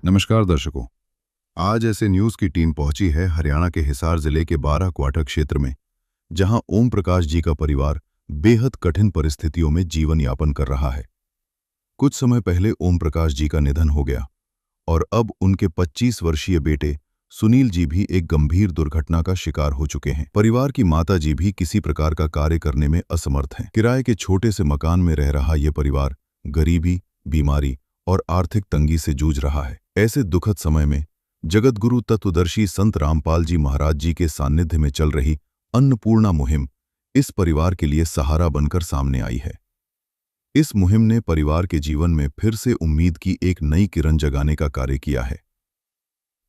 नमस्कार दर्शकों। आज ऐसे न्यूज की टीम पहुंची है हरियाणा के हिसार जिले के 12 क्वार्टर क्षेत्र में, जहां ओम प्रकाश जी का परिवार बेहद कठिन परिस्थितियों में जीवन यापन कर रहा है। कुछ समय पहले ओम प्रकाश जी का निधन हो गया और अब उनके 25 वर्षीय बेटे सुनील जी भी एक गंभीर दुर्घटना का शिकार हो चुके हैं। परिवार की माता जी भी किसी प्रकार का कार्य करने में असमर्थ हैं। किराए के छोटे से मकान में रह रहा यह परिवार गरीबी, बीमारी और आर्थिक तंगी से जूझ रहा है। ऐसे दुखद समय में जगतगुरु तत्वदर्शी संत रामपाल जी महाराज जी के सानिध्य में चल रही अन्नपूर्णा मुहिम इस परिवार के लिए सहारा बनकर सामने आई है। इस मुहिम ने परिवार के जीवन में फिर से उम्मीद की एक नई किरण जगाने का कार्य किया है।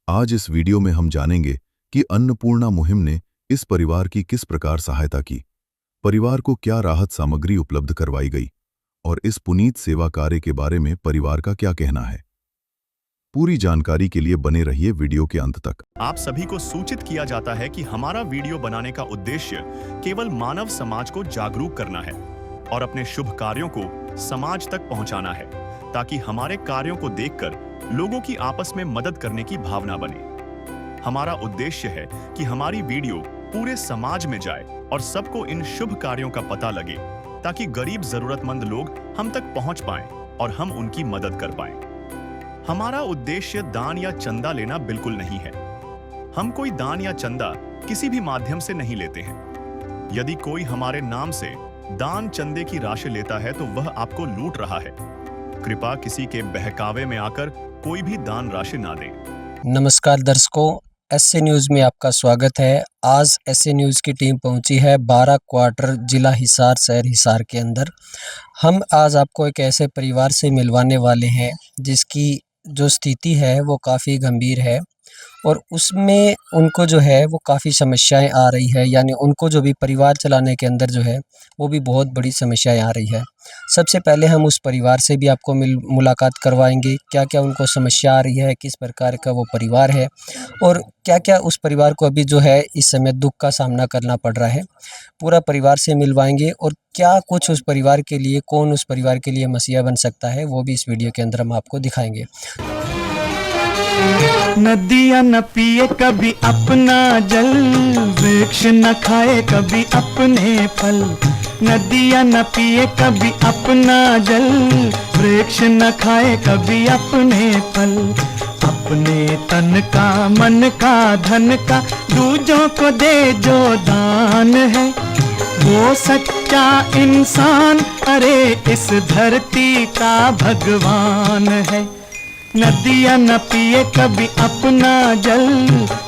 आज इस वीडियो में हम जानेंगे कि अन्नपूर्णा मुहिम ने इस परिवार की किस प्रकार सहायता की, परिवार को क्या राहत सामग्री उपलब्ध करवाई गई और इस पुनीत सेवा कार्य के बारे में परिवार का क्या कहना है। पूरी जानकारी के लिए बने रहिए वीडियो के अंत तक। आप सभी को सूचित किया जाता है कि हमारा वीडियो बनाने का उद्देश्य केवल मानव समाज को जागरूक करना है और अपने शुभ कार्यों को समाज तक पहुंचाना है, ताकि हमारे कार्यों को देखकर लोगों की आपस में मदद करने की भावना बने। हमारा उद्देश्य है कि हमारी वीडियो पूरे समाज में जाए और सबको इन शुभ कार्यों का पता लगे, ताकि गरीब जरूरतमंद लोग हम तक पहुंच पाएं और हम उनकी मदद कर पाएं। हमारा उद्देश्य दान या चंदा लेना बिल्कुल नहीं है। हम कोई दान या चंदा किसी भी माध्यम से नहीं लेते हैं। यदि कोई हमारे नाम से दान चंदे की राशि लेता है तो वह आपको लूट रहा है। कृपया किसी के बहकावे में आकर कोई भी दान राशि ना दें। नमस्कार दर्शकों, एसए न्यूज़ में आपका स्वागत है। आज एसए न्यूज़ की टीम पहुंची है 12 क्वार्टर जिला हिसार शहर हिसार के अंदर। हम आज आपको एक ऐसे परिवार से मिलवाने वाले हैं जिसकी जो स्थिति है वो काफ़ी गंभीर है और उसमें उनको जो है वो काफ़ी समस्याएं आ रही है, यानी उनको जो भी परिवार चलाने के अंदर जो है वो भी बहुत बड़ी समस्याएं आ रही है। सबसे पहले हम उस परिवार से भी आपको मुलाकात करवाएंगे, क्या क्या उनको समस्या आ रही है, किस प्रकार का वो परिवार है और क्या क्या उस परिवार को अभी जो है इस समय दुख का सामना करना पड़ रहा है। पूरा परिवार से मिलवाएंगे और क्या कुछ उस परिवार के लिए, कौन उस परिवार के लिए मसीहा बन सकता है, वो भी इस वीडियो के अंदर हम आपको दिखाएंगे। नदियाँ न पिए कभी अपना जल, वृक्ष न खाए कभी अपने फल। नदियाँ न पिए कभी अपना जल, वृक्ष न खाए कभी अपने फल। अपने तन का, मन का, धन का दूजों को दे जो दान है, वो सच्चा इंसान, अरे इस धरती का भगवान है। नदियाँ न पिए कभी अपना जल,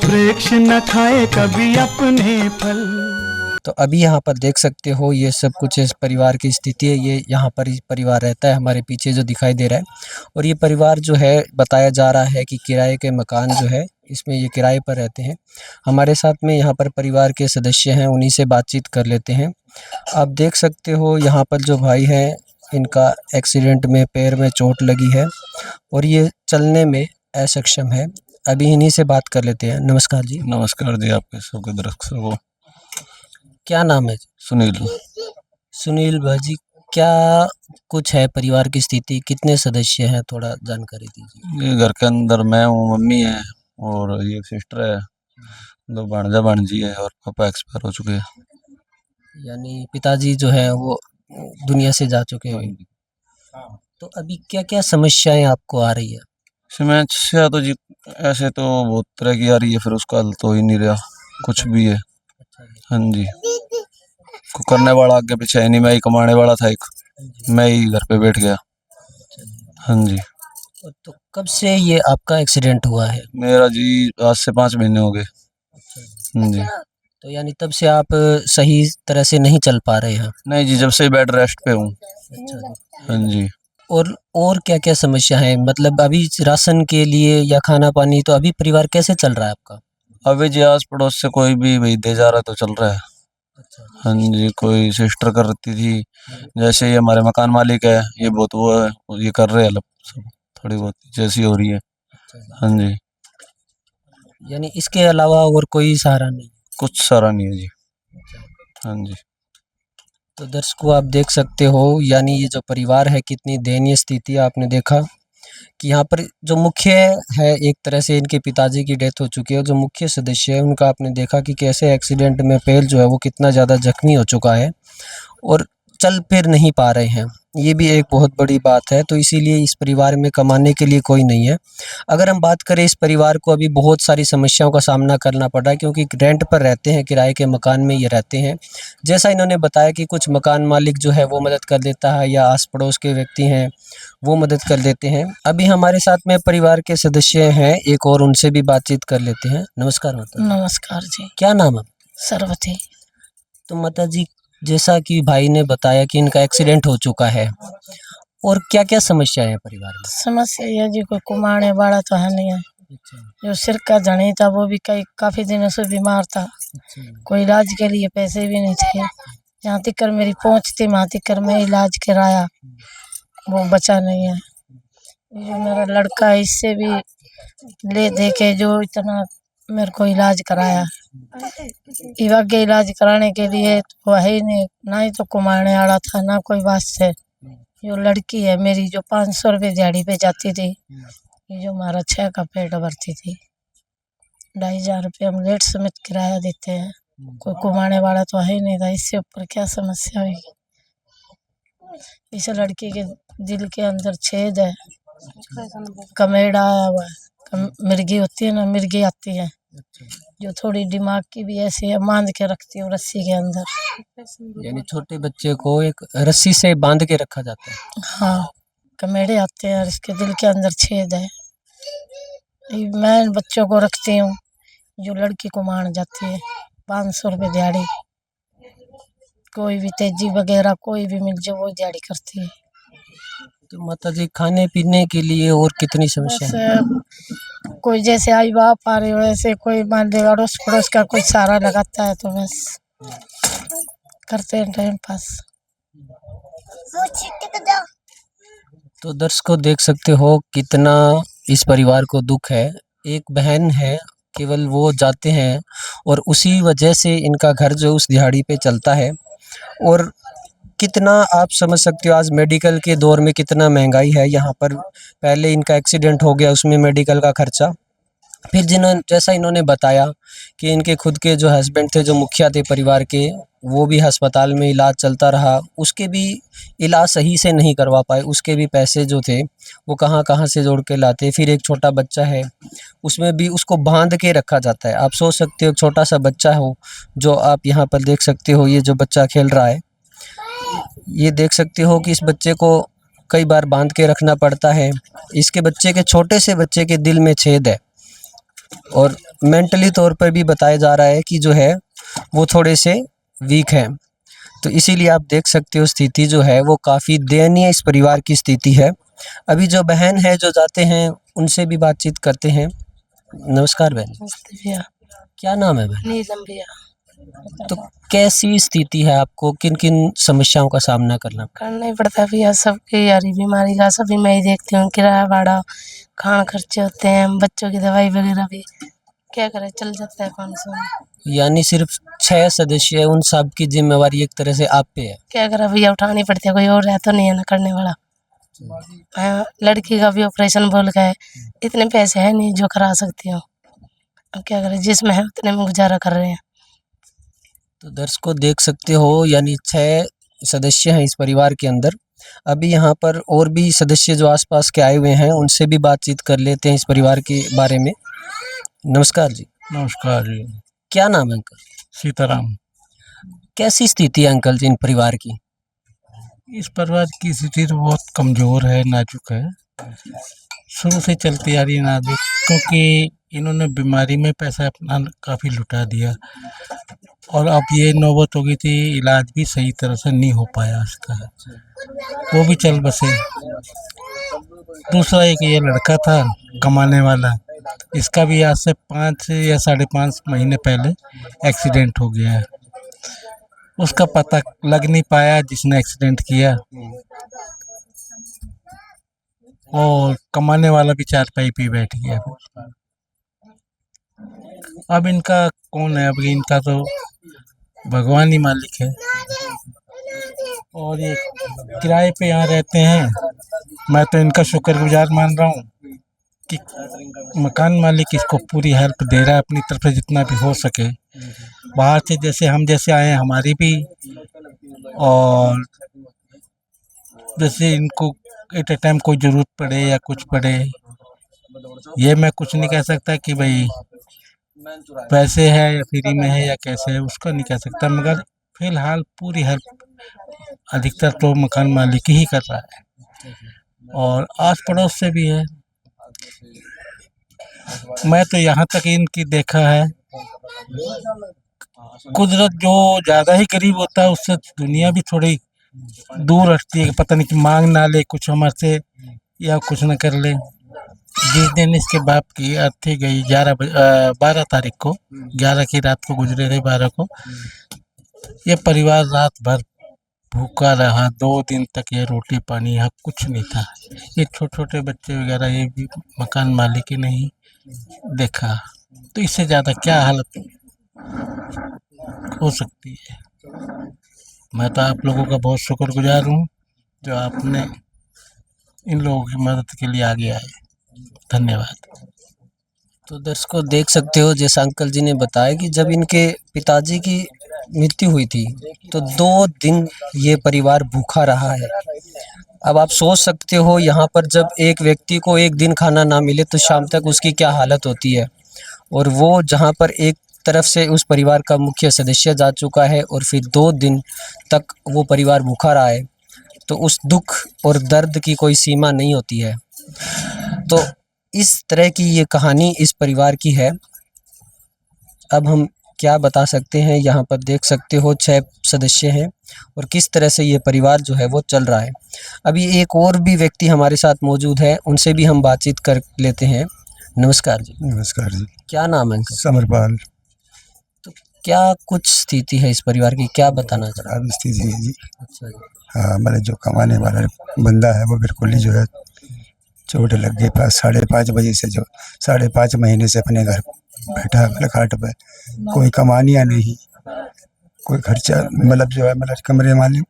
वृक्ष न खाए कभी अपने फल। तो अभी यहाँ पर देख सकते हो ये सब कुछ इस परिवार की स्थिति है। ये यहाँ पर परिवार रहता है, हमारे पीछे जो दिखाई दे रहा है। और ये परिवार जो है बताया जा रहा है कि किराए के मकान जो है इसमें ये किराए पर रहते हैं। हमारे साथ में यहाँ पर परिवार के सदस्य हैं, उन्हीं से बातचीत कर लेते हैं। आप देख सकते हो यहाँ पर जो भाई हैं इनका एक्सीडेंट में पैर में चोट लगी है और ये चलने में असक्षम है। अभी इन्हीं से बात कर लेते हैं। नमस्कार जी। नमस्कार जी, आपके सबके दर्शकों को। क्या नाम है? सुनील। सुनील भाजी, क्या कुछ है परिवार की स्थिति, कितने सदस्य हैं, थोड़ा जानकारी दीजिए। ये घर के अंदर मैं हूँ, मम्मी है और ये सिस्टर है, 2 भांजा भांजी है और पापा एक्सपायर हो चुके हैं। यानी पिताजी जो है वो दुनिया से जा चुके हैं। तो अभी क्या क्या समस्याएं आपको आ रही है? समस्या तो जी ऐसे तो बहुत तरह की आ रही है, फिर उसका हल तो ही नहीं रहा, कुछ भी है। हाँ जी, को करने वाला आगे पीछे है नहीं, मैं ही कमाने वाला था, एक मैं ही घर पे बैठ गया। हाँ जी। तो कब से ये आपका एक्सीडेंट हुआ है? मेरा जी आज से 5 महीने हो गए। हाँ जी। तो यानी तब से आप सही तरह से नहीं चल पा रहे हैं? नहीं जी, जब से बेड रेस्ट पे हूँ। हाँ जी। और क्या क्या समस्या है, मतलब अभी राशन के लिए या खाना पानी, तो अभी परिवार कैसे चल रहा है आपका? अभी जी आस पड़ोस से कोई भी भाई दे जा रहा तो चल रहा है। हाँ जी, कोई सिस्टर करती थी, जैसे ये हमारे मकान मालिक है, ये बहुत वो है, ये कर रहे हैं हेल्प सब, थोड़ी बहुत जैसी हो रही है। हाँ जी। यानी इसके अलावा और कोई सहारा नहीं? कुछ सारा नहीं है जी। हाँ जी। तो दर्शकों आप देख सकते हो, यानी ये जो परिवार है कितनी दयनीय स्थिति है। आपने देखा कि यहाँ पर जो मुख्य है, एक तरह से इनके पिताजी की डेथ हो चुकी है, जो मुख्य सदस्य है उनका आपने देखा कि कैसे एक्सीडेंट में पैर जो है वो कितना ज़्यादा जख्मी हो चुका है और चल फिर नहीं पा रहे हैं। ये भी एक बहुत बड़ी बात है। तो इसीलिए इस परिवार में कमाने के लिए कोई नहीं है। अगर हम बात करें, इस परिवार को अभी बहुत सारी समस्याओं का सामना करना पड़ रहा है, क्योंकि रेंट पर रहते हैं, किराए के मकान में ये रहते हैं। जैसा इन्होंने बताया कि कुछ मकान मालिक जो है वो मदद कर देता है, या आस पड़ोस के व्यक्ति हैं वो मदद कर देते हैं। अभी हमारे साथ में परिवार के सदस्य हैं एक, और उनसे भी बातचीत कर लेते हैं। नमस्कार माता। नमस्कार जी। क्या नाम है? सरवती। तो माता जी, जैसा कि भाई ने बताया कि इनका एक्सीडेंट हो चुका है, और क्या क्या समस्या है परिवार में? समस्या ये जी, कोई कमाने वाला तो है नहीं है। जो सिर का धनी था वो भी काफी दिनों से बीमार था। कोई इलाज के लिए पैसे भी नहीं थे। यहाँ तक कर मेरी पहुँच थी, वहाँ तक कर मैं इलाज कराया, वो बचा नहीं है। जो मेरा लड़का है, इससे भी ले दे के जो इतना मेरे को इलाज कराया, इवा के इलाज कराने के लिए तो है ही नहीं, ना ही तो कमाने वाला था, ना कोई बात से। जो लड़की है मेरी, जो 500 रुपये दिहाड़ी पे जाती थी, ये जो हमारा 6 का पेट भरती थी। 2500 रुपये हम लेट समेत किराया देते हैं। कोई कमाने वाला तो है ही नहीं था। इससे ऊपर क्या समस्या हुई? इस लड़की के दिल के अंदर छेद है, कमेड़ा आया हुआ है। मिर्गी होती है ना, मिर्गी आती है जो थोड़ी दिमाग की भी ऐसी है, बांध के रखती हूँ रस्सी के अंदर। यानी छोटे बच्चे को एक रस्सी से बांध के रखा जाता है? हाँ, कमेड़े आते हैं और इसके दिल के अंदर छेद है। मैं बच्चों को रखती हूँ, जो लड़की को मान जाती है 500 रुपये दिहाड़ी। कोई भी तेजी वगैरह कोई भी मिल जाए वो दिहाड़ी करती है। तो माता जी, खाने पीने के लिए और कितनी समस्या है? बस कोई जैसे आई बाप आ रहे हो, ऐसे कोई मान लो अड़ोस पड़ोस का कोई सहारा लगाता है तो बस करते हैं टाइम पास। तो दर्शकों, देख सकते हो कितना इस परिवार को दुख है। एक बहन है, केवल वो जाते हैं और उसी वजह से इनका घर जो उस दिहाड़ी पे चलता है। और कितना आप समझ सकते हो, आज मेडिकल के दौर में कितना महंगाई है यहाँ पर। पहले इनका एक्सीडेंट हो गया, उसमें मेडिकल का खर्चा, फिर जैसा इन्होंने बताया कि इनके खुद के जो हस्बैंड थे, जो मुखिया थे परिवार के, वो भी अस्पताल में इलाज चलता रहा, उसके भी इलाज सही से नहीं करवा पाए। उसके भी पैसे जो थे वो कहाँ कहाँ से जोड़ के लाते। फिर एक छोटा बच्चा है, उसमें भी उसको बांध के रखा जाता है। आप सोच सकते हो, छोटा सा बच्चा हो, जो आप यहाँ पर देख सकते हो, ये जो बच्चा खेल रहा है, ये देख सकते हो कि इस बच्चे को कई बार बांध के रखना पड़ता है। इसके बच्चे के, छोटे से बच्चे के दिल में छेद है, और मेंटली तौर पर भी बताया जा रहा है कि जो है वो थोड़े से वीक हैं। तो इसीलिए आप देख सकते हो, स्थिति जो है वो काफ़ी दयनीय इस परिवार की स्थिति है। अभी जो बहन है जो जाते हैं, उनसे भी बातचीत करते हैं। नमस्कार बहन। नमस्ते भैया। क्या नाम है बहन? नीलम भैया। तो कैसी स्थिति है, आपको किन किन समस्याओं का सामना करना ही पड़ता है भैया, सबकी यारी बीमारी का सभी मैं ही देखती हूँ। किराया भाड़ा, खाना खर्चे होते हैं, बच्चों की दवाई वगैरह भी क्या करें, चल जाता है 500 में। यानी सिर्फ 6 सदस्य है, उन सब की जिम्मेवारी एक तरह से आप पे है? क्या करें भैया, उठानी पड़ती है, कोई और है तो नहीं है ना करने वाला। हाँ, लड़की का भी ऑपरेशन बोल गए, इतने पैसे है नहीं जो करा सकती हूँ। अब क्या करें, जिसमें है उतने में गुजारा कर रहे हैं। तो दर्शकों, देख सकते हो, यानी 6 सदस्य हैं इस परिवार के अंदर। अभी यहाँ पर और भी सदस्य जो आसपास के आए हुए हैं, उनसे भी बातचीत कर लेते हैं इस परिवार के बारे में। नमस्कार जी। नमस्कार जी। क्या नाम है अंकल? सीताराम। कैसी स्थिति है अंकल जी इन परिवार की? इस परिवार की स्थिति तो बहुत कमज़ोर है, नाजुक है, शुरू से चलती आ रही है नाजुक, क्योंकि इन्होंने बीमारी में पैसा अपना काफ़ी लुटा दिया, और अब ये नौबत हो गई थी, इलाज भी सही तरह से नहीं हो पाया इसका, वो भी चल बसे। दूसरा एक ये लड़का था कमाने वाला, इसका भी आज से 5 या 5.5 महीने पहले एक्सीडेंट हो गया है। उसका पता लग नहीं पाया जिसने एक्सीडेंट किया, और कमाने वाला भी चारपाई पे बैठ गया। अब इनका कौन है? अब इनका तो भगवान ही मालिक है। और ये किराए पे यहाँ रहते हैं। मैं तो इनका शुक्रगुजार मान रहा हूँ कि मकान मालिक इसको पूरी हेल्प दे रहा है अपनी तरफ से जितना भी हो सके। बाहर से जैसे हम जैसे आए हैं हमारी भी, और जैसे इनको एट ए टाइम कोई ज़रूरत पड़े या कुछ पड़े, ये मैं कुछ नहीं कह सकता कि भाई पैसे है या फ्री में है या कैसे है, उसका नहीं कह सकता, मगर फिलहाल पूरी हेल्प अधिकतर तो मकान मालिक ही कर रहा है और आस पड़ोस से भी है। मैं तो यहाँ तक इनकी देखा है, कुदरत जो ज़्यादा ही करीब होता है उससे दुनिया भी थोड़ी दूर हटती है, पता नहीं कि मांग ना ले कुछ हमारे से या कुछ न कर ले। जिस दिन इसके बाप की अर्थी गई 12 तारीख को, 11 की रात को गुजरे थे, 12 को ये परिवार रात भर भूखा रहा। 2 दिन तक ये रोटी पानी यहाँ कुछ नहीं था। ये छोटे छोटे बच्चे वगैरह ये भी मकान मालिक ही नहीं देखा, तो इससे ज़्यादा क्या हालत हो सकती है। मैं तो आप लोगों का बहुत शुक्रगुजार हूँ जो आपने इन लोगों की मदद के लिए आगे आए। धन्यवाद। तो दर्शकों देख सकते हो, जैसा अंकल जी ने बताया कि जब इनके पिताजी की मृत्यु हुई थी तो 2 दिन ये परिवार भूखा रहा है। अब आप सोच सकते हो यहाँ पर जब एक व्यक्ति को एक दिन खाना ना मिले तो शाम तक उसकी क्या हालत होती है। और वो जहाँ पर एक तरफ से उस परिवार का मुख्य सदस्य जा चुका है और फिर 2 दिन तक वो परिवार भूखा रहा है, तो उस दुख और दर्द की कोई सीमा नहीं होती है। तो इस तरह की ये कहानी इस परिवार की है। अब हम क्या बता सकते हैं, यहाँ पर देख सकते हो 6 सदस्य हैं और किस तरह से ये परिवार जो है वो चल रहा है। अभी एक और भी व्यक्ति हमारे साथ मौजूद है, उनसे भी हम बातचीत कर लेते हैं। नमस्कार जी। नमस्कार जी। क्या नाम है इनका? समरपाल। तो क्या कुछ स्थिति है इस परिवार की, क्या बताना चाह खराब स्थिति है जी। अच्छा जी। हाँ, मैंने जो कमाने वाला बंदा है वो बिल्कुल ही जो है चोट लग गई। 5:30 बजे से जो 5.5 महीने से अपने घर बैठा है खाट पे, कोई कमानिया नहीं, कोई खर्चा, मतलब जो है मतलब कमरे मालिक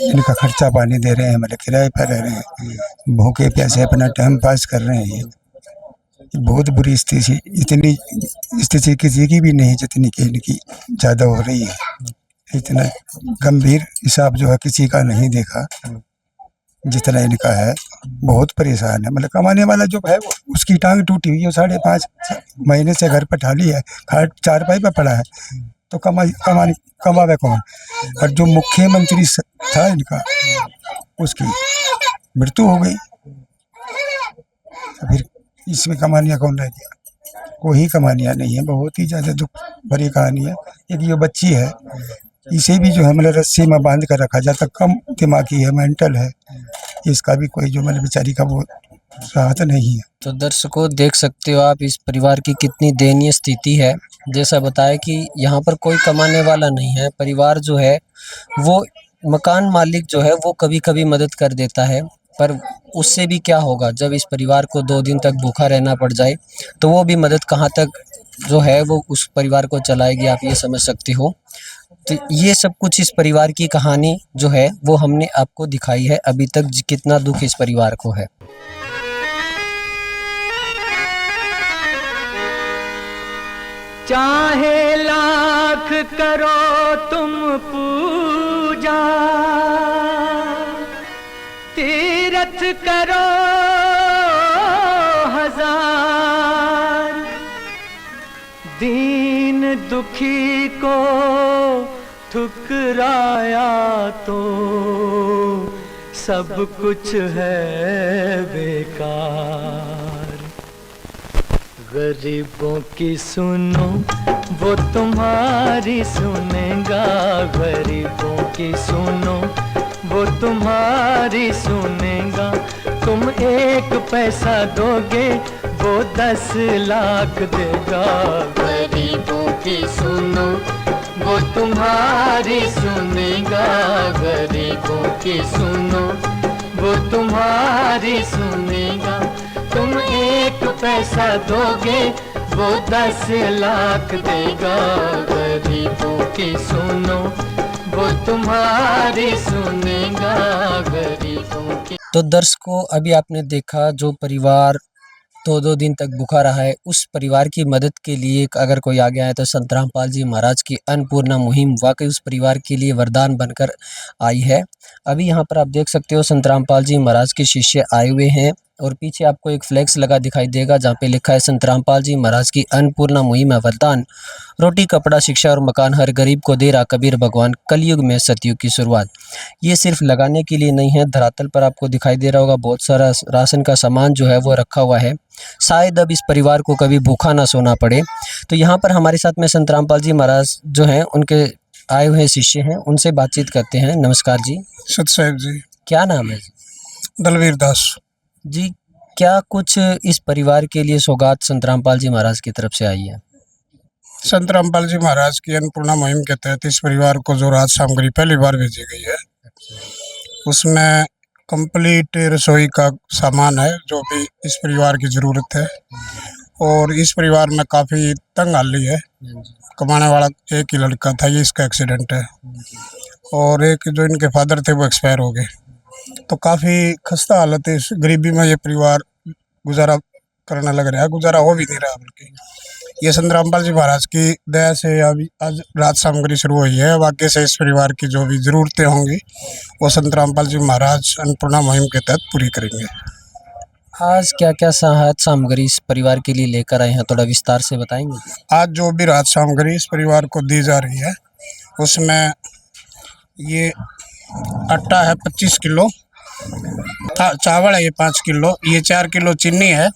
इनका खर्चा पानी दे रहे हैं, मतलब किराए पर रह रहे हैं, भूखे प्यासे अपना टाइम पास कर रहे हैं। ये बहुत बुरी स्थिति, इतनी स्थिति किसी की भी नहीं जितनी कि इनकी ज़्यादा हो रही है। इतना गंभीर हिसाब जो है किसी का नहीं देखा जितना इनका है। बहुत परेशान है, मतलब कमाने वाला जो है वो उसकी टांग टूटी हुई है, 5.5 महीने से घर पर ठाली है, खाट चारपाई पर पड़ा है, तो कमावे कौन। और जो मुख्यमंत्री था इनका, उसकी मृत्यु हो गई, तो फिर इसमें कमानिया कौन रह गया? कोई कमानिया नहीं है। बहुत ही ज़्यादा दुख भरी कहानी है। एक ये बच्ची है, इसे भी जो है मतलब रस्सी में बांध कर रखा जाता, कम दिमागी है, मेंटल है, इसका भी कोई जो मतलब बेचारी का वो राहत नहीं है। तो दर्शकों देख सकते हो आप इस परिवार की कितनी दयनीय स्थिति है। जैसा बताया कि यहाँ पर कोई कमाने वाला नहीं है, परिवार जो है वो मकान मालिक जो है वो कभी कभी मदद कर देता है, पर उससे भी क्या होगा जब इस परिवार को 2 दिन तक भूखा रहना पड़ जाए, तो वो भी मदद कहाँ तक जो है वो उस परिवार को चलाएगी, आप ये समझ सकते हो। तो ये सब कुछ इस परिवार की कहानी जो है वो हमने आपको दिखाई है अभी तक, कितना दुख इस परिवार को है। चाहे लाख करो तुम पूजा, तीरथ करो 1000, दीन दुखी को ठुकराया तो सब कुछ है बेकार। गरीबों की सुनो वो तुम्हारी सुनेगा, गरीबों की सुनो वो तुम्हारी सुनेगा। तुम 1 पैसा दोगे वो 10 लाख देगा। गरीबों की सुनो वो तुम्हारी सुनेगा, गरीबों की सुनो वो तुम्हारी सुनेगा। तुम 1 पैसा दोगे वो 10 लाख देगा। गरीबों की सुनो वो तुम्हारी सुनेगा गरीबों की। तो दर्शकों, अभी आपने देखा जो परिवार 2-2 दिन तक भूखा रहा है, उस परिवार की मदद के लिए अगर कोई आगे आए तो संत रामपाल जी महाराज की अन्नपूर्णा मुहिम वाकई उस परिवार के लिए वरदान बनकर आई है। अभी यहाँ पर आप देख सकते हो संत रामपाल जी महाराज के शिष्य आए हुए हैं और पीछे आपको एक फ्लैक्स लगा दिखाई देगा जहाँ पे लिखा है संत रामपाल जी महाराज की अन्नपूर्णा मुहिम है वरदान, रोटी कपड़ा शिक्षा और मकान हर गरीब को दे रहा कबीर भगवान, कलयुग में सतयुग की शुरुआत। ये सिर्फ लगाने के लिए नहीं है, धरातल पर आपको दिखाई दे रहा होगा बहुत सारा राशन का सामान जो है वो रखा हुआ है, शायद अब इस परिवार को कभी भूखा ना सोना पड़े। तो यहाँ पर हमारे साथ में संत रामपाल जी महाराज जो हैं उनके आए हुए शिष्य हैं, उनसे बातचीत करते हैं। नमस्कार जी। सतसाहिब जी। क्या नाम है जी? दलवीर दास जी, क्या कुछ इस परिवार के लिए सौगात संत रामपाल जी महाराज की तरफ से आई है? संत रामपाल जी महाराज की अन्नपूर्णा मुहिम के तहत इस परिवार को जो राहत सामग्री पहली बार भेजी गई है उसमें कंप्लीट रसोई का सामान है जो भी इस परिवार की ज़रूरत है। और इस परिवार में काफ़ी तंग हाली है, कमाने वाला एक ही लड़का था, ये इसका एक्सीडेंट है, और एक जो इनके फादर थे वो एक्सपायर हो गए। तो काफ़ी खस्ता हालत है, इस गरीबी में ये परिवार गुजारा करने लग रहा है, गुजारा हो भी नहीं रहा। बल्कि ये संत रामपाल जी महाराज की दया से अभी आज राहत सामग्री शुरू हुई है। वाकई से इस परिवार की जो भी ज़रूरतें होंगी वो संत रामपाल जी महाराज अन्नपूर्णा मुहिम के तहत पूरी करेंगे। आज क्या क्या राहत सामग्री इस परिवार के लिए लेकर आए हैं, थोड़ा विस्तार से बताएंगे? आज जो भी राहत सामग्री इस परिवार को दी जा रही है उसमें ये आटा है 25 किलो, चावल है ये 5 किलो, ये 4 किलो चीनी है,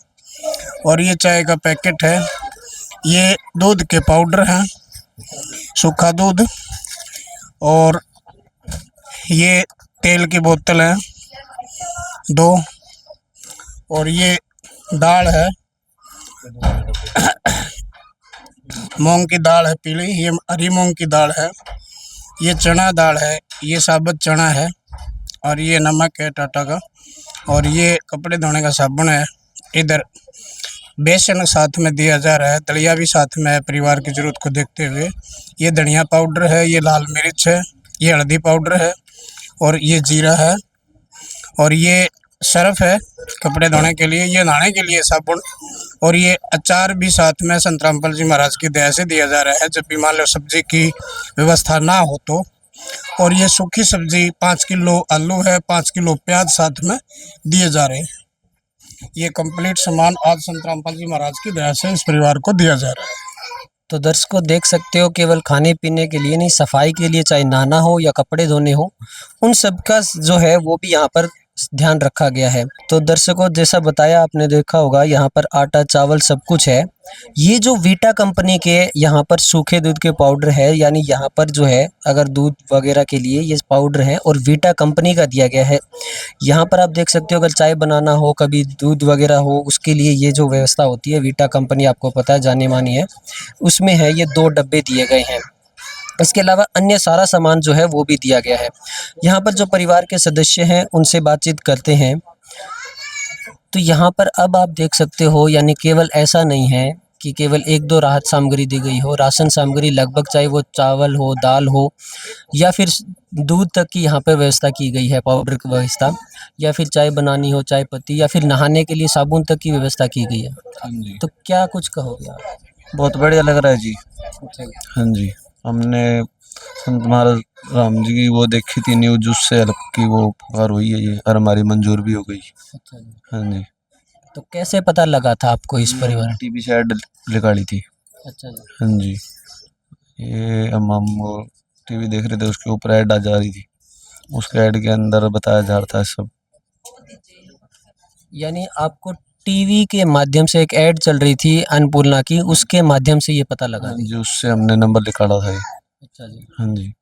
और ये चाय का पैकेट है, ये दूध के पाउडर हैं, सूखा दूध, और ये तेल की बोतल है 2, और ये दाल है मूंग की दाल है पीली, ये हरी मूंग की दाल है, ये चना दाल है, ये साबुत चना है, और ये नमक है टाटा का, और ये कपड़े धोने का साबुन है। इधर बेसन साथ में दिया जा रहा है, दलिया भी साथ में है परिवार की ज़रूरत को देखते हुए। ये धनिया पाउडर है, ये लाल मिर्च है, ये हल्दी पाउडर है, और ये जीरा है, और ये सर्फ है कपड़े धोने के लिए, ये नहाने के लिए साबुन, और ये अचार भी साथ में संत रामपाल जी महाराज की दया से दिया जा रहा है जब भी मान लो सब्जी की व्यवस्था ना हो तो। और ये सूखी सब्जी 5 किलो आलू है, 5 किलो प्याज साथ में दिए जा रहे हैं। ये कंप्लीट सामान आज संत रामपाल जी महाराज की दया से इस परिवार को दिया जा रहा है। तो दर्शकों देख सकते हो, केवल खाने पीने के लिए नहीं, सफाई के लिए, चाहे नहाना हो या कपड़े धोने हो, उन सब का जो है वो भी यहाँ पर ध्यान रखा गया है। तो दर्शकों जैसा बताया आपने देखा होगा, यहाँ पर आटा चावल सब कुछ है। ये जो वीटा कंपनी के यहाँ पर सूखे दूध के पाउडर है, यानी यहाँ पर जो है अगर दूध वगैरह के लिए ये पाउडर है और वीटा कंपनी का दिया गया है। यहाँ पर आप देख सकते हो अगर चाय बनाना हो, कभी दूध वगैरह हो, उसके लिए ये जो व्यवस्था होती है, वीटा कंपनी आपको पता है जानी मानी है, उसमें है ये 2 डब्बे दिए गए हैं। इसके अलावा अन्य सारा सामान जो है वो भी दिया गया है। यहाँ पर जो परिवार के सदस्य हैं उनसे बातचीत करते हैं। तो यहाँ पर अब आप देख सकते हो, यानी केवल ऐसा नहीं है कि केवल 1-2 राहत सामग्री दी गई हो, राशन सामग्री लगभग, चाहे वो चावल हो, दाल हो, या फिर दूध तक की यहाँ पर व्यवस्था की गई है, पाउडर की व्यवस्था, या फिर चाय बनानी हो, चाय पत्ती, या फिर नहाने के लिए साबुन तक की व्यवस्था की गई है। हाँ जी, तो क्या कुछ कहोगे आप? बहुत बढ़िया लग रहा है जी। हाँ जी, हमने संत महाराज राम जी की वो देखी थी न्यूज, उससे हेल्प की वो पुकार हुई है ये, और हमारी मंजूर भी हो गई। हाँ जी। तो कैसे पता लगा था आपको इस परिवार? टीवी से ऐड निकाली थी। अच्छा जी। हाँ जी, ये हम टीवी देख रहे थे, उसके ऊपर ऐड आ जा रही थी, उसके ऐड के अंदर बताया जा रहा था सब। यानी आपको टीवी के माध्यम से एक ऐड चल रही थी अन्नपूर्णा की, उसके माध्यम से ये पता लगा? हाँ जी, उससे हमने नंबर निकाला था ये। अच्छा जी। हाँ जी।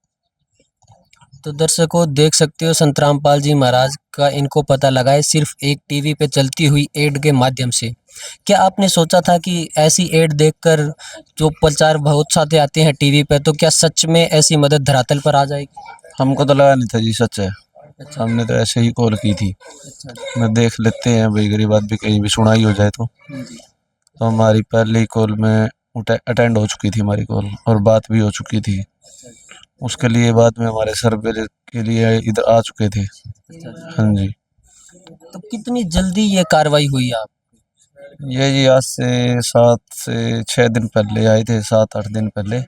तो दर्शकों देख सकते हो, संत रामपाल जी महाराज का इनको पता लगा है सिर्फ एक टीवी पे चलती हुई ऐड के माध्यम से। क्या आपने सोचा था कि ऐसी ऐड देखकर जो प्रचार बहुत सारे आते हैं टीवी पे, तो क्या सच में ऐसी मदद धरातल पर आ जाएगी? हमको तो लगा नहीं था जी सच है। अच्छा। हमने तो ऐसे ही कॉल की थी, अच्छा मैं देख लेते हैं भाई, गरीब आदमी कहीं भी सुनाई हो जाए तो। तो हमारी पहली कॉल में अटेंड हो चुकी थी हमारी कॉल, और बात भी हो चुकी थी। उसके लिए बाद में हमारे सर्वे के लिए इधर आ चुके थे। हाँ जी। तो कितनी जल्दी ये कार्रवाई हुई आप? ये जी आज से 7 से 6 दिन पहले आए थे, 7-8 दिन पहले।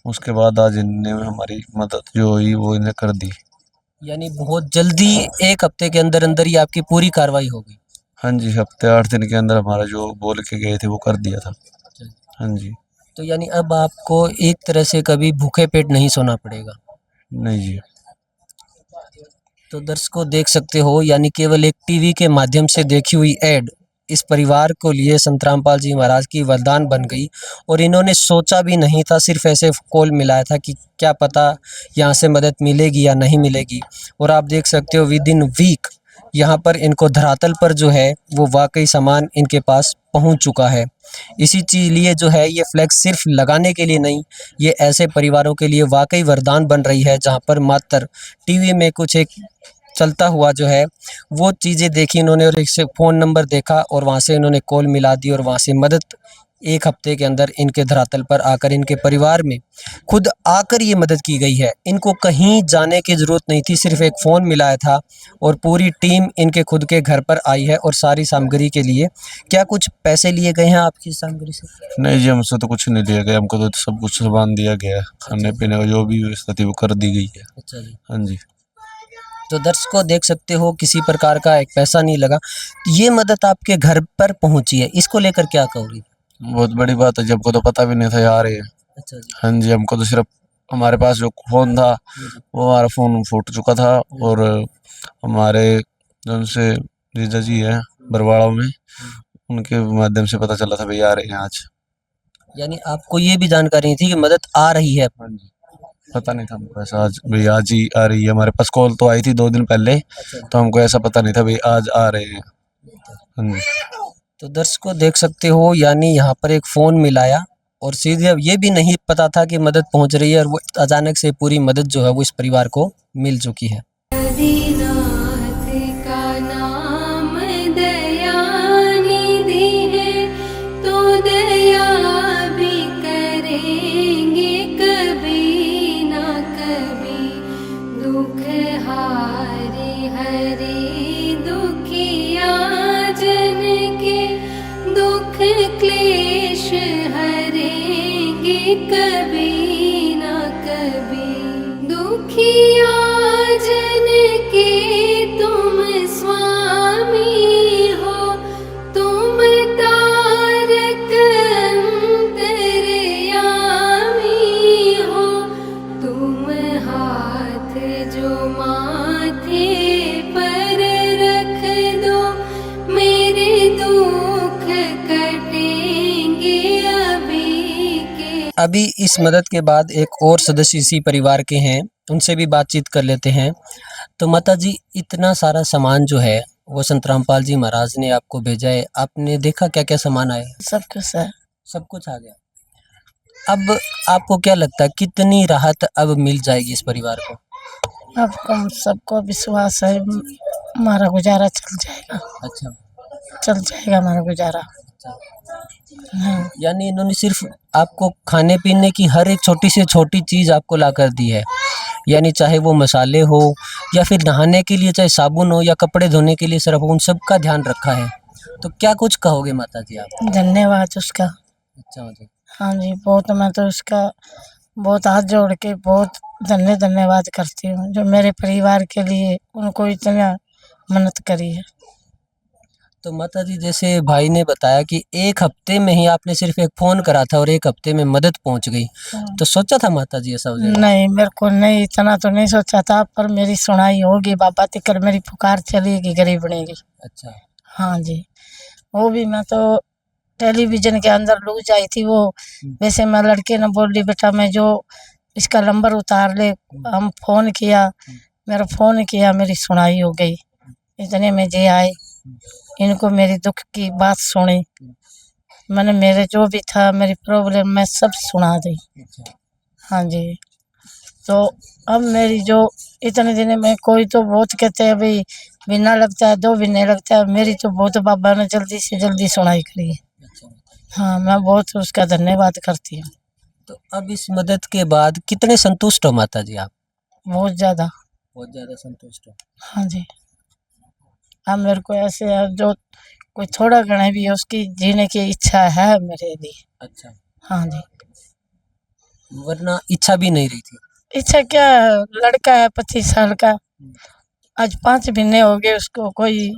उसके बाद आज इनने हमारी मदद जो हुई वो इन्हें कर दी। यानी बहुत जल्दी 1 हफ्ते के अंदर अंदर ही आपकी पूरी कार्रवाई हो गई। हाँ जी, हफ्ते 8 दिन के अंदर हमारा जो बोल के गए थे वो कर दिया था। हाँ जी। तो यानी अब आपको एक तरह से कभी भूखे पेट नहीं सोना पड़ेगा। नहीं जी। तो दर्शकों देख सकते हो, यानी केवल एक टीवी के माध्यम से देखी हुई ऐड इस परिवार को लिए संत रामपाल जी महाराज की वरदान बन गई। और इन्होंने सोचा भी नहीं था, सिर्फ ऐसे कॉल मिलाया था कि क्या पता यहाँ से मदद मिलेगी या नहीं मिलेगी। और आप देख सकते हो विद इन वीक यहाँ पर इनको धरातल पर जो है वो वाकई सामान इनके पास पहुँच चुका है। इसी चीज़ लिए जो है ये फ्लैक्स सिर्फ लगाने के लिए नहीं, ये ऐसे परिवारों के लिए वाकई वरदान बन रही है जहाँ पर मात्र टीवी में कुछ एक चलता हुआ जो है वो चीज़ें देखी इन्होंने और एक से फ़ोन नंबर देखा और वहाँ से इन्होंने कॉल मिला दी और वहाँ से मदद 1 हफ्ते के अंदर इनके धरातल पर आकर इनके परिवार में खुद आकर ये मदद की गई है। इनको कहीं जाने की ज़रूरत नहीं थी, सिर्फ एक फ़ोन मिलाया था और पूरी टीम इनके खुद के घर पर आई है। और सारी सामग्री के लिए क्या कुछ पैसे लिए गए हैं आपकी सामग्री से? नहीं जी, हमसे तो कुछ नहीं लिया गया, हमको तो सब कुछ सामान दिया गया है। खाने पीने का जो भी व्यवस्था थी वो कर दी गई है। अच्छा जी। हाँ जी। तो दर्शकों देख सकते हो किसी प्रकार का एक पैसा नहीं लगा, ये मदद आपके घर पर पहुंची है, इसको लेकर क्या कहोगे? बहुत बड़ी बात है, जब को तो पता भी नहीं था यार ये। अच्छा जी। हाँ जी, हमको तो सिर्फ हमारे पास जो फ़ोन था वो हमारा फ़ोन फूट चुका था और हमारे जिनसे जीजा जी हैं बरवाड़ा में उनके माध्यम से पता चला था भाई आ रहे हैं आज। यानी आपको ये भी जानकारी नहीं थी कि मदद आ रही है? हाँ जी, पता नहीं था हमको ऐसा आज भाई आज ही आ रही है। हमारे पास कॉल तो आई थी 2 दिन पहले, तो हमको ऐसा पता नहीं था भाई आज आ रहे हैं। हाँ जी। तो दर्शकों देख सकते हो, यानी यहाँ पर एक फ़ोन मिलाया और सीधे ये भी नहीं पता था कि मदद पहुँच रही है और वो अचानक से पूरी मदद जो है वो इस परिवार को मिल चुकी है। आदिनाथ का नाम दयानिधि है, तो दया भी करेंगे कभी ना कभी। दुख हारे हरे दुखिया जन के, दुख क्लेश हरेंगे कभी ना कभी। दुखिया जन के तुम स्वामी हो, तुम तारक अंतर्यामी हो। तुम हाथ जो माथे पर रख दो, मेरे दुख कटेंगे अभी के। अभी इस मदद के बाद एक और सदस्य इसी परिवार के हैं, उनसे भी बातचीत कर लेते हैं। तो माता जी, इतना सारा सामान जो है वो संत रामपाल जी महाराज ने आपको भेजा है, आपने देखा क्या क्या सामान आए? सब कुछ है। सब कुछ आ गया। अब आपको क्या लगता है कितनी राहत अब मिल जाएगी इस परिवार को? अब कम सबको विश्वास है हमारा गुजारा चल जाएगा। अच्छा। चल जाएगा हमारा गुजारा। हाँ। यानी इन्होंने सिर्फ आपको खाने पीने की हर एक छोटी से छोटी चीज़ आपको ला कर दी है, यानी चाहे वो मसाले हो या फिर नहाने के लिए चाहे साबुन हो या कपड़े धोने के लिए सर्फ हो, उन सब का ध्यान रखा है। तो क्या कुछ कहोगे माता जी आप? धन्यवाद उसका। अच्छा माता जी। हाँ जी, बहुत मैं तो उसका बहुत हाथ जोड़ के बहुत धन्यवाद करती हूँ, जो मेरे परिवार के लिए उनको इतना मदद करी है। तो माता जी, जैसे भाई ने बताया कि 1 हफ्ते में ही आपने सिर्फ एक फ़ोन करा था और 1 हफ्ते में मदद पहुंच गई, तो सोचा था माता जी ऐसा हो जाएगा? नहीं, मेरे को नहीं, इतना तो नहीं सोचा था, पर मेरी सुनाई होगी बाबा तिकर, मेरी पुकार चलेगी, गरीब बनेगी। अच्छा। हाँ जी, वो भी मैं तो टेलीविजन के अंदर लुक जाई थी वो। वैसे मैं लड़के ने बोल दी बेटा मैं जो इसका नंबर उतार ले, हम फ़ोन किया, मेरा फ़ोन किया, मेरी सुनाई हो गई। इतने में जे आए, इनको मेरी दुख की बात सुनी, मैंने मेरे जो भी था मेरी प्रॉब्लम मैं सब सुना दी। हाँ जी, तो अब मेरी जो इतने दिन में कोई तो बहुत कहते हैं भाई महीना लगता है, 2 महीने लगता है, मेरी तो बहुत बाबा ने जल्दी से जल्दी सुनाई करी है। हाँ, मैं बहुत उसका धन्यवाद करती हूँ। तो तो अब इस मदद के बाद कितने संतुष्ट हो माता जी आप? बहुत ज़्यादा। बहुत ज़्यादा संतुष्ट हो। हाँ जी। अब मेरे को ऐसे है जो कोई थोड़ा घना भी है उसकी जीने की इच्छा है मेरे लिए। अच्छा, हाँ जी। वरना इच्छा भी नहीं रही थी। इच्छा क्या है, लड़का है 25 साल का, आज 5 महीने हो गए उसको कोई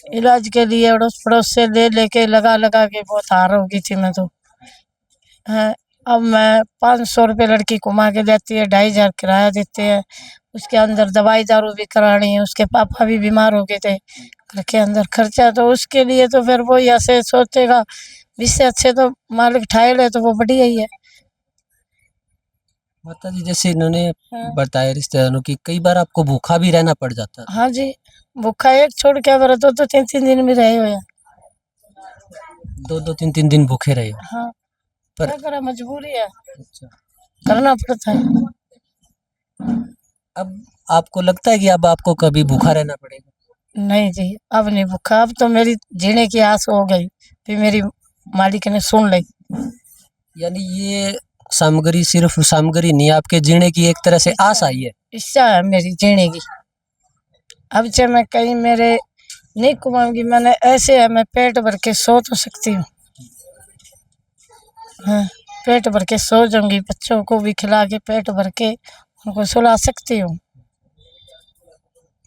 इलाज के लिए अड़ोस पड़ोस से ले लेके लगा लगा के बहुत हार हो गई थी मैं तो। हाँ, अब मैं 500 रुपये लड़की घुमा के देती है, 2500 किराया देते हैं, उसके अंदर दवाई दारू भी करानी है, उसके पापा भी बीमार हो गए थे, घर के अंदर खर्चा, तो उसके लिए तो फिर वो ऐसे सोचेगा इससे अच्छे तो मालिक ठाए ले तो वो बढ़िया ही है। माता जी जैसे इन्होंने हाँ। बताया रिश्तेदारों की, कई बार आपको भूखा भी रहना पड़ जाता है। हाँ जी, भूखा एक छोड़ के मेरा 2-2 3-3 दिन में रहे हो या। 2-2 3-3 दिन भूखे रहे हो। हाँ, पर क्या करा, मजबूरी है, अच्छा, करना पड़ता है। अब आपको लगता है कि अब आपको कभी भूखा रहना पड़ेगा? नहीं जी, अब नहीं भूखा, अब तो मेरी जीने की आस हो गई, फिर मेरी मालिक ने सुन ली। यानी ये सामग्री सिर्फ सामग्री नहीं, आपके जीने की एक तरह से आस आई है। इच्छा है मेरी जीने की। अब चाहे मैं कहीं मेरे नहीं कमाऊंगी, मैंने ऐसे है मैं पेट भर के सो तो सकती हूँ। हाँ, पेट भर के सो जाऊंगी, बच्चों को भी खिला के पेट भर के उनको सुला सकती हूँ।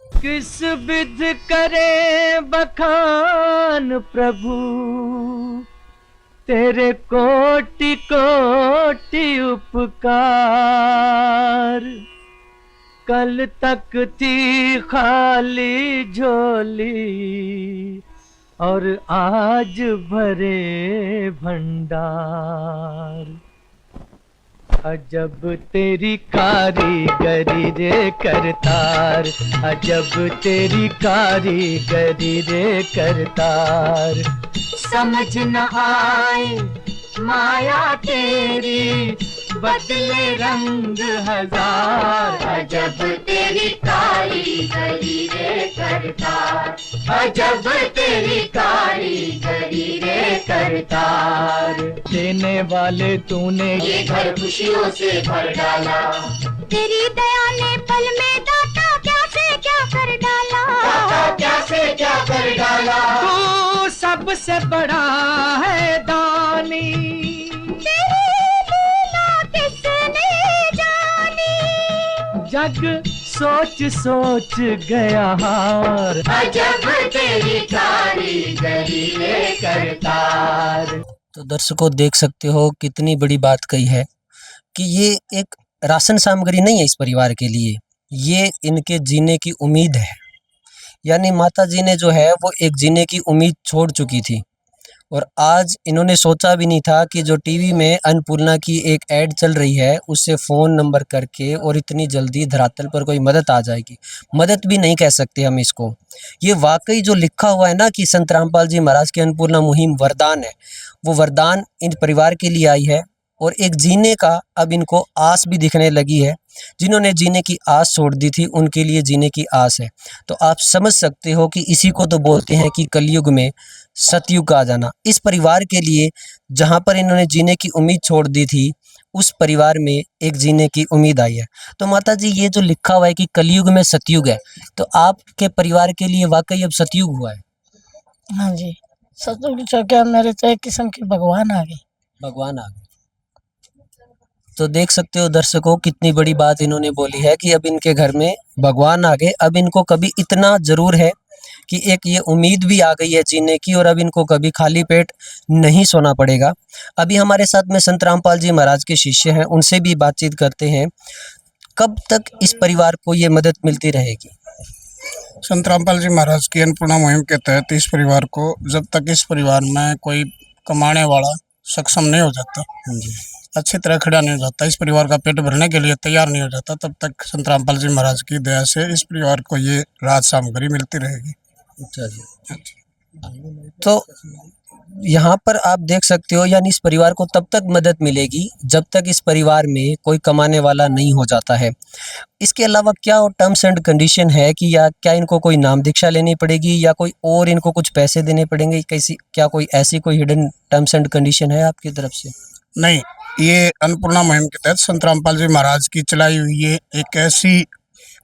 किस विध करे बखान प्रभु, तेरे कोटि कोटि उपकार। कल तक थी खाली झोली और आज भरे भंडार। अजब तेरी कारीगरी रे करतार, अजब तेरी कारीगरी रे करतार। समझ न आए माया तेरी, बदले रंग हजार। अजब तेरी कारीगरी रे करतार, अजब तेरी कारीगरी रे करतार। देने वाले तूने ये घर खुशियों से भर डाला, तेरी दया ने पल में दाता क्या से क्या कर डाला, दाता क्या से क्या कर डाला। तू सबसे बड़ा है दानी, तेरी लीला किसने जानी। जग सोच सोच गया हार, अजब तेरी कारीगरी रे करतार। तो दर्शकों देख सकते हो कितनी बड़ी बात कही है कि ये एक राशन सामग्री नहीं है इस परिवार के लिए, ये इनके जीने की उम्मीद है। यानी माता जी ने जो है वो एक जीने की उम्मीद छोड़ चुकी थी, और आज इन्होंने सोचा भी नहीं था कि जो टीवी में अन्नपूर्णा की एक ऐड चल रही है उससे फ़ोन नंबर करके और इतनी जल्दी धरातल पर कोई मदद आ जाएगी। मदद भी नहीं कह सकते हम इसको, ये वाकई जो लिखा हुआ है ना कि संत रामपाल जी महाराज की अन्नपूर्णा मुहिम वरदान है, वो वरदान इन परिवार के लिए आई है, और एक जीने का अब इनको आस भी दिखने लगी है। जिन्होंने जीने की आस छोड़ दी थी उनके लिए जीने की आस है। तो आप समझ सकते हो कि इसी को तो बोलते हैं कि कलयुग में सतयुग आ जाना। इस परिवार के लिए जहाँ पर इन्होंने जीने की उम्मीद छोड़ दी थी, उस परिवार में एक जीने की उम्मीद आई है। तो माता जी ये जो लिखा हुआ है कि कलयुग में सतयुग है, तो आपके परिवार के लिए वाकई अब सतयुग हुआ है? हाँ जी, सतयुग तो क्या, मेरे तो एक किस्म के भगवान आ गए। भगवान आ गए। तो देख सकते हो दर्शकों कितनी बड़ी बात इन्होंने बोली है कि अब इनके घर में भगवान आ गए। अब इनको कभी इतना ज़रूर है कि एक ये उम्मीद भी आ गई है जीने की, और अब इनको कभी खाली पेट नहीं सोना पड़ेगा। अभी हमारे साथ में संत रामपाल जी महाराज के शिष्य हैं, उनसे भी बातचीत करते हैं। कब तक इस परिवार को ये मदद मिलती रहेगी? संत रामपाल जी महाराज की अन्नपूर्णा मुहिम के तहत इस परिवार को, जब तक इस परिवार में कोई कमाने वाला सक्षम नहीं हो जाता, अच्छी तरह खड़ा नहीं हो जाता, इस परिवार का पेट भरने के लिए तैयार नहीं हो जाता, तब तक संत रामपाल जी महाराज की दया से इस परिवार को ये राहत सामग्री मिलती रहेगी। अच्छा जी। तो यहाँ पर आप देख सकते हो, यानी इस परिवार को तब तक मदद मिलेगी जब तक इस परिवार में कोई कमाने वाला नहीं हो जाता है। इसके अलावा क्या और टर्म्स एंड कंडीशन है कि या क्या इनको कोई नाम दीक्षा लेनी पड़ेगी या कोई और इनको कुछ पैसे देने पड़ेंगे? कैसी क्या कोई ऐसी कोई हिडन टर्म्स एंड कंडीशन है आपकी तरफ से? नहीं, ये अन्नपूर्णा मुहिम के तहत संत रामपाल जी महाराज की चलाई हुई ये एक ऐसी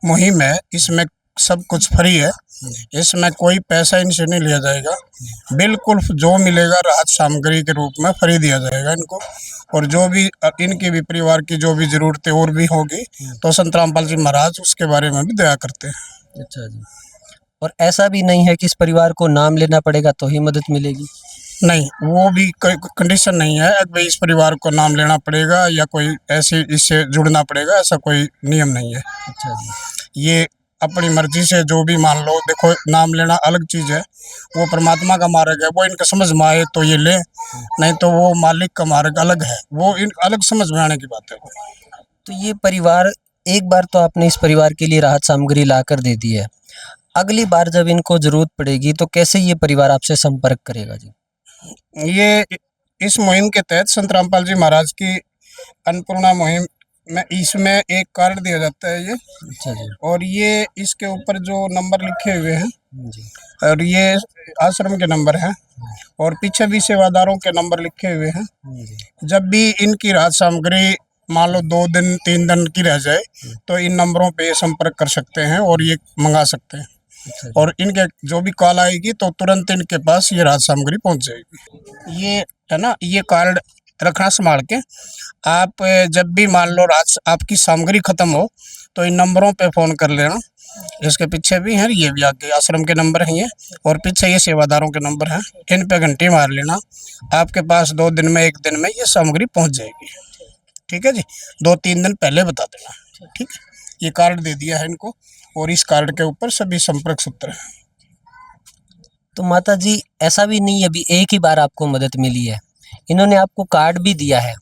मुहिम है, इसमें सब कुछ फ्री है, इसमें कोई पैसा इनसे नहीं लिया जाएगा, बिल्कुल जो मिलेगा राहत सामग्री के रूप में फ्री दिया जाएगा इनको। और जो भी इनके भी परिवार की जो भी जरूरतें और भी होगी तो संत रामपाल जी महाराज उसके बारे में भी दया करते हैं। अच्छा जी। और ऐसा भी नहीं है कि इस परिवार को नाम लेना पड़ेगा तो ही मदद मिलेगी? नहीं, वो भी कोई कंडीशन नहीं है कि भाई इस परिवार को नाम लेना पड़ेगा या कोई ऐसे इससे जुड़ना पड़ेगा, ऐसा कोई नियम नहीं है। अच्छा जी। ये अपनी मर्जी से जो भी, मान लो देखो नाम लेना अलग चीज़ है, वो परमात्मा का मार्ग है, वो इनके समझ में आए तो ये ले, नहीं तो वो मालिक का मार्ग अलग है, वो इन अलग समझ में आने की बात है। तो ये परिवार, एक बार तो आपने इस परिवार के लिए राहत सामग्री ला कर दे दी है, अगली बार जब इनको जरूरत पड़ेगी तो कैसे ये परिवार आपसे संपर्क करेगा जी? ये इस मुहिम के तहत संत रामपाल जी महाराज की अन्नपूर्णा मुहिम में इसमें एक कार्ड दिया जाता है ये। अच्छा जी। और ये इसके ऊपर जो नंबर लिखे हुए हैं जी। और ये आश्रम के नंबर हैं और पीछे भी सेवादारों के नंबर लिखे हुए हैं। जब भी इनकी राहत सामग्री मान लो 2 दिन 3 दिन की रह जाए तो इन नंबरों पे संपर्क कर सकते हैं और ये मंगा सकते हैं। और इनके जो भी कॉल आएगी तो तुरंत इनके पास ये राहत सामग्री पहुंच जाएगी। ये है ना, ये कार्ड रखना संभाल के, आप जब भी मान लो आपकी सामग्री खत्म हो तो इन नंबरों पे फ़ोन कर लेना। इसके पीछे भी हैं, ये भी आगे आश्रम के नंबर हैं ये, और पीछे ये सेवादारों के नंबर हैं, इन पे घंटी मार लेना, आपके पास 2 दिन में 1 दिन में ये सामग्री पहुंच जाएगी। ठीक है जी, 2-3 दिन पहले बता देना। ठीक, ये कार्ड दे दिया है इनको और इस कार्ड के ऊपर सभी संपर्क सूत्र हैं। तो माता जी, ऐसा भी नहीं अभी एक ही बार आपको मदद मिली है, इन्होंने आपको कार्ड भी दिया है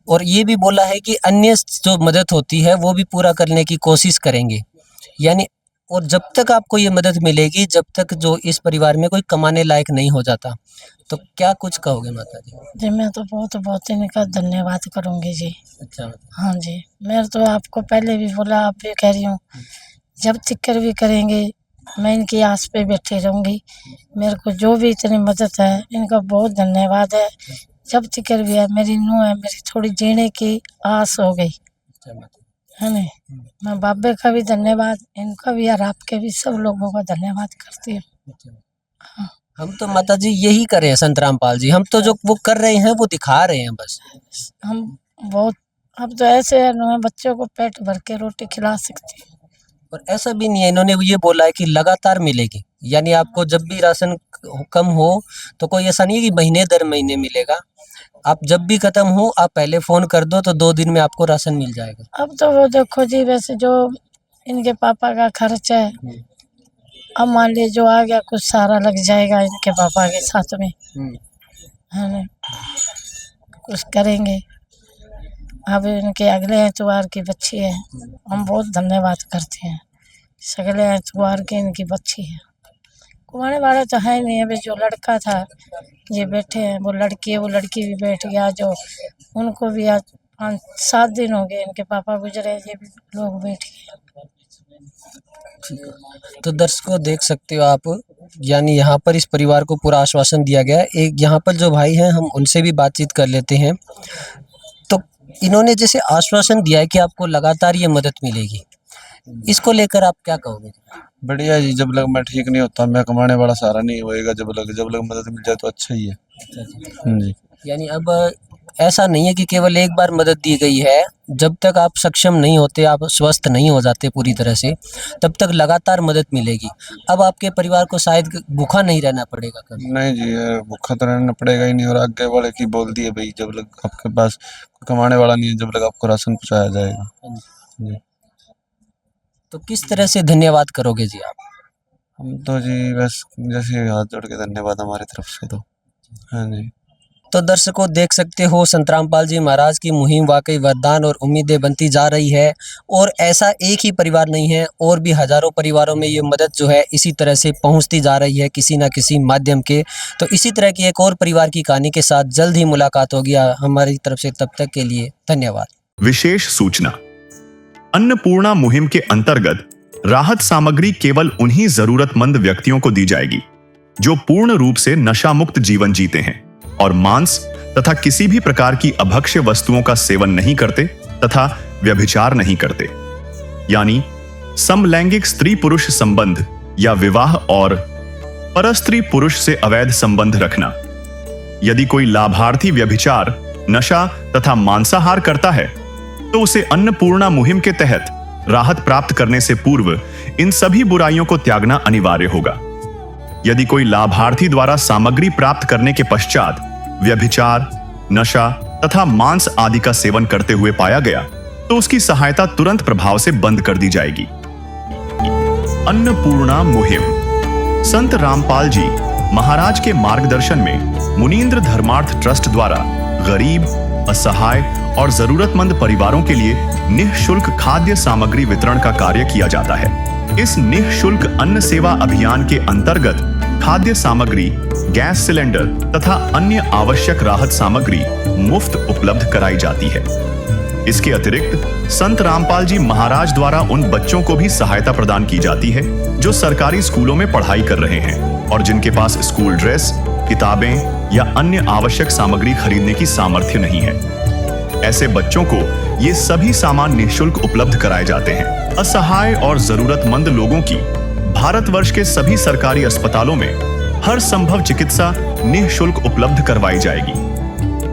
और ये भी बोला है कि अन्य जो मदद होती है वो भी पूरा करने की कोशिश करेंगे, यानी और जब तक आपको ये मदद मिलेगी, जब तक जो इस परिवार में कोई कमाने लायक नहीं हो जाता। तो क्या कुछ कहोगे माता जी? जी मैं तो बहुत बहुत इनका धन्यवाद करूँगी जी। अच्छा। हाँ जी, मैं तो आपको पहले भी बोला, आप भी कह रही हूँ, जब तिक्कर भी करेंगे मैं इनकी आस पे बैठी रहूँगी। मेरे को जो भी इतनी मदद है इनका बहुत धन्यवाद है। जब तिक्कर भी है, मेरी नूंह है, मेरी थोड़ी जीने की आस हो गई है ना। मैं बाबे का भी धन्यवाद, इनका भी और आपके भी, सब लोगों का धन्यवाद करती हूँ। हाँ। हम तो माता जी यही कर रहे हैं संत रामपाल जी, हम तो जो वो कर रहे हैं वो दिखा रहे हैं बस। हम बहुत, अब तो ऐसे है ना, बच्चों को पेट भर के रोटी खिला सकती हूँ। और ऐसा भी नहीं है, इन्होंने ये बोला है कि लगातार मिलेगी, यानी आपको जब भी राशन कम हो तो कोई ऐसा नहीं है कि महीने दर महीने मिलेगा, आप जब भी खत्म हो आप पहले फ़ोन कर दो तो 2 दिन में आपको राशन मिल जाएगा। अब तो वो देखो जी, वैसे जो इनके पापा का खर्च है, अब मान लीजिए जो आ गया कुछ सारा लग जाएगा इनके पापा के साथ में, है ना, कुछ करेंगे। अब इनके अगले एतवार की बच्ची है, हम बहुत धन्यवाद करते हैं, अगले एतवार की इनकी बच्ची है। कुमाने वाले तो है नहीं, अभी जो लड़का था ये बैठे हैं, वो लड़की है, वो लड़की भी बैठ गया, जो उनको भी आज 5-7 दिन हो गए इनके पापा गुजरे, ये भी लोग बैठ गए। तो दर्शकों देख सकते हो आप, यानी यहाँ पर इस परिवार को पूरा आश्वासन दिया गया है। एक यहाँ पर जो भाई हैं हम उनसे भी बातचीत कर लेते हैं। तो इन्होंने जैसे आश्वासन दिया है कि आपको लगातार ये मदद मिलेगी, इसको लेकर आप क्या कहोगे? बढ़िया जी, जब लग मैं ठीक नहीं होता, मैं कमाने वाला सारा नहीं होएगा, जब लग मदद मिल जाए तो अच्छा ही है। जी, यानी अब ऐसा नहीं है कि केवल एक बार मदद दी गई है, जब तक आप सक्षम नहीं होते, आप स्वस्थ नहीं हो जाते पूरी तरह से, तब तक लगातार मदद मिलेगी। अब आपके परिवार को शायद भूखा नहीं रहना पड़ेगा कभी। नहीं जी, भूखा तो रहना पड़ेगा ही नहीं। और आगे वाले की बोल दिए भाई, जब लग आपके पास कमाने वाला नहीं है, जब लग आपको राशन पहुँचाया जाएगा। जी, तो किस तरह से धन्यवाद करोगे जी आप? हम तो जी बस जैसे हाथ जोड़ के धन्यवाद हमारी तरफ से तो। हाँ जी। तो दर्शकों देख सकते हो, संत रामपाल जी महाराज की मुहिम वाकई वरदान और उम्मीदें बनती जा रही है। और ऐसा एक ही परिवार नहीं है, और भी हजारों परिवारों में ये मदद जो है इसी तरह से पहुंचती जा रही है किसी ना किसी माध्यम के। तो इसी तरह की एक और परिवार की कहानी के साथ जल्द ही मुलाकात होगी हमारी तरफ से। तब तक के लिए धन्यवाद। विशेष सूचना, अन्नपूर्णा मुहिम के अंतर्गत राहत सामग्री केवल उन्हीं जरूरतमंद व्यक्तियों को दी जाएगी जो पूर्ण रूप से नशा मुक्त जीवन जीते हैं और मांस तथा किसी भी प्रकार की अभक्ष्य वस्तुओं का सेवन नहीं करते तथा व्यभिचार नहीं करते, यानी समलैंगिक स्त्री पुरुष संबंध या विवाह और परस्त्री पुरुष से अवैध संबंध रखना। यदि कोई लाभार्थी व्यभिचार, नशा तथा मांसाहार करता है तो उसे अन्नपूर्णा मुहिम के तहत राहत प्राप्त करने से पूर्व इन सभी बुराइयों को त्यागना अनिवार्य होगा। यदि कोई लाभार्थी द्वारा सामग्री प्राप्त करने के पश्चात व्यभिचार, नशा तथा मांस आदि का सेवन करते हुए पाया गया तो उसकी सहायता तुरंत प्रभाव से बंद कर दी जाएगी। अन्नपूर्णा मुहिम। संत रामपाल जी महाराज के मार्गदर्शन में मुनींद्र धर्मार्थ ट्रस्ट द्वारा गरीब, असहाय और जरूरतमंद परिवारों के लिए निःशुल्क खाद्य सामग्री वितरण का कार्य किया जाता है। इस निःशुल्क अन्न सेवा अभियान के अंतर्गत खाद्य सामग्री, गैस सिलेंडर तथा अन्य आवश्यक राहत सामग्री मुफ्त उपलब्ध कराई जाती है। इसके अतिरिक्त संत रामपाल जी महाराज द्वारा उन बच्चों को भी सहायता प्रदान की जाती है जो सरकारी स्कूलों में पढ़ाई कर रहे हैं और जिनके पास स्कूल ड्रेस, किताबें या अन्य आवश्यक सामग्री खरीदने की सामर्थ्य नहीं है। ऐसे बच्चों को ये सभी सामान निःशुल्क उपलब्ध कराए जाते हैं। असहाय और जरूरतमंद लोगों की भारतवर्ष के सभी सरकारी अस्पतालों में हर संभव चिकित्सा निःशुल्क उपलब्ध करवाई जाएगी,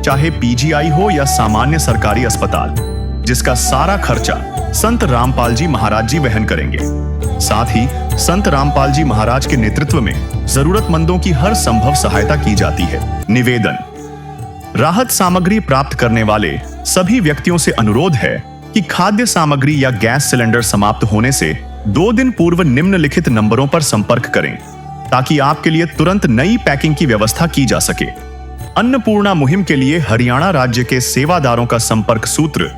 चाहे पीजीआई हो या सामान्य सरकारी अस्पताल, जिसका सारा खर्चा संत रामपाल जी महाराज जी वहन करेंगे। साथ ही संत रामपाल जी महाराज के नेतृत्व में जरूरतमंदों की हर संभव सहायता की जाती है। निवेदन। राहत सामग्री प्राप्त करने वाले सभी व्यक्तियों से अनुरोध है कि खाद्य सामग्री या गैस सिलेंडर समाप्त होने से 2 दिन पूर्व निम्नलिखित नंबरों पर संपर्क करें ताकि आपके लिए तुरंत नई पैकिंग की व्यवस्था की जा सके। अन्नपूर्णा मुहिम के लिए हरियाणा राज्य के सेवादारों का संपर्क सूत्र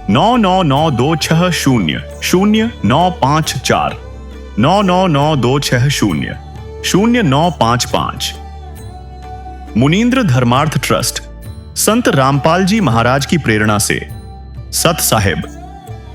9992600954 9992600955। मुनींद्र धर्मार्थ ट्रस्ट संत रामपाल जी महाराज की प्रेरणा से सत साहिब